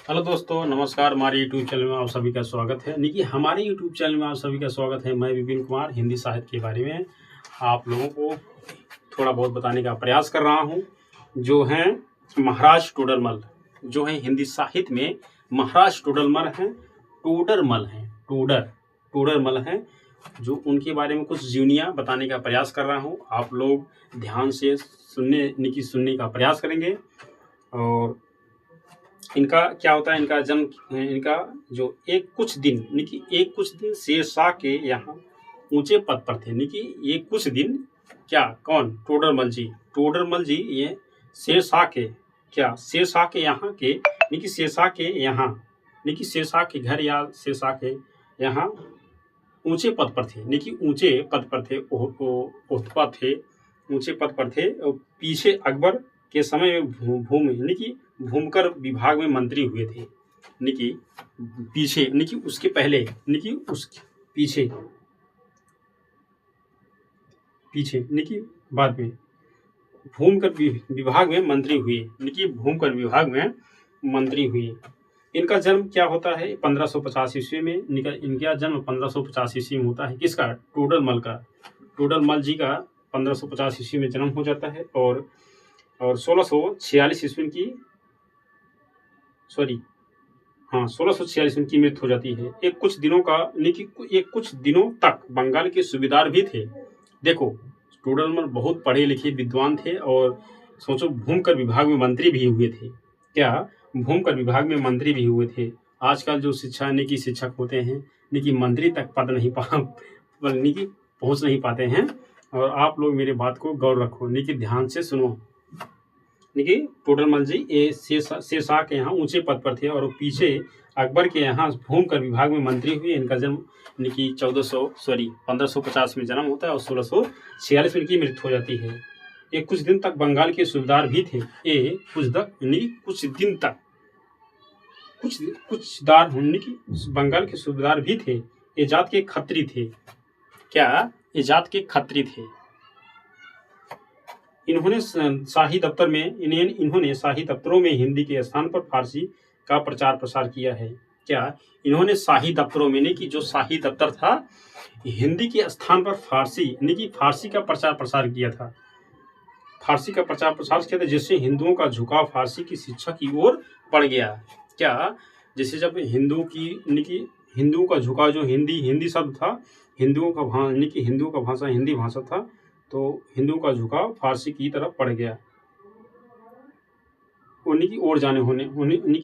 Hello दोस्तों, नमस्कार। हमारे यूट्यूब चैनल में आप सभी का स्वागत है। देखिए, हमारे यूट्यूब चैनल में आप सभी का स्वागत है। मैं विपिन कुमार हिंदी साहित्य के बारे में आप लोगों को थोड़ा बहुत बताने का प्रयास कर रहा हूँ। जो हैं महाराज टोडरमल, जो हैं हिंदी साहित्य में महाराज टोडरमल हैं, टोडरमल हैं, जो उनके बारे में कुछ जीवनियाँ बताने का प्रयास कर रहा हूँ। आप लोग ध्यान से सुनने का प्रयास करेंगे। और इनका क्या होता है, इनका जन्म, इनका जो एक कुछ दिन शेरशाह के यहाँ ऊंचे पद पर थे। ये कुछ दिन क्या, कौन? टोडरमल जी ये शेरशाह के शेरशाह के यहाँ के शेरशाह के घर या शेरशाह के यहाँ ऊंचे पद पर थे। ऊंचे पद पर थे, ओहदपा थे, ऊंचे पद पर थे। और पीछे अकबर के समय में भूमकर विभाग में मंत्री हुए थे। पीछे उसके पहले उसके पीछे बाद में भूमकर विभाग में मंत्री हुए। भूमकर विभाग में मंत्री हुए। इनका जन्म क्या होता है 1550 ईस्वी में। इनका जन्म 1550 ईस्वी में होता है। किसका? टोडरमल का। टोडरमल जी का 1550 ईस्वी में जन्म हो जाता है। और 1646 ईस्वी की 1646 में की मृत्यु हो जाती है। एक कुछ दिनों तक बंगाल के सूबेदार भी थे। देखो, टोडरमल बहुत पढ़े लिखे विद्वान थे और सोचो भूमकर विभाग में मंत्री भी हुए थे। भूमकर विभाग में मंत्री भी हुए थे। आजकल जो शिक्षक होते हैं मंत्री तक पद नहीं पहुंच नहीं पाते हैं। और आप लोग मेरे बात को गौर रखो, ध्यान से सुनो। टोडरमल जी ये शेरशाह के यहाँ ऊंचे पद पर थे और पीछे अकबर के यहाँ भूमकर विभाग में मंत्री हुए। इनका जन्म 1550 में जन्म होता है और 1646 में इनकी मृत्यु हो जाती है। ये कुछ दिन तक बंगाल के सूबेदार भी थे। बंगाल के सूबेदार भी थे। ये जात के खत्री थे। ये जात के खत्री थे। इन्होंने शाही दफ्तरों में हिंदी के स्थान पर फारसी का प्रचार प्रसार किया है। इन्होंने शाही दफ्तरों में जो शाही दफ्तर था, हिंदी के स्थान पर फारसी का प्रचार प्रसार किया था। जिससे हिंदुओं का झुकाव फारसी की शिक्षा की ओर बढ़ गया। जैसे जब हिंदुओं का झुकाव, जो हिंदी शब्द था, हिंदुओं का भाषा हिंदी भाषा था, तो हिंदुओं का झुकाव फारसी की तरफ पड़ गया। उन्हीं की ओर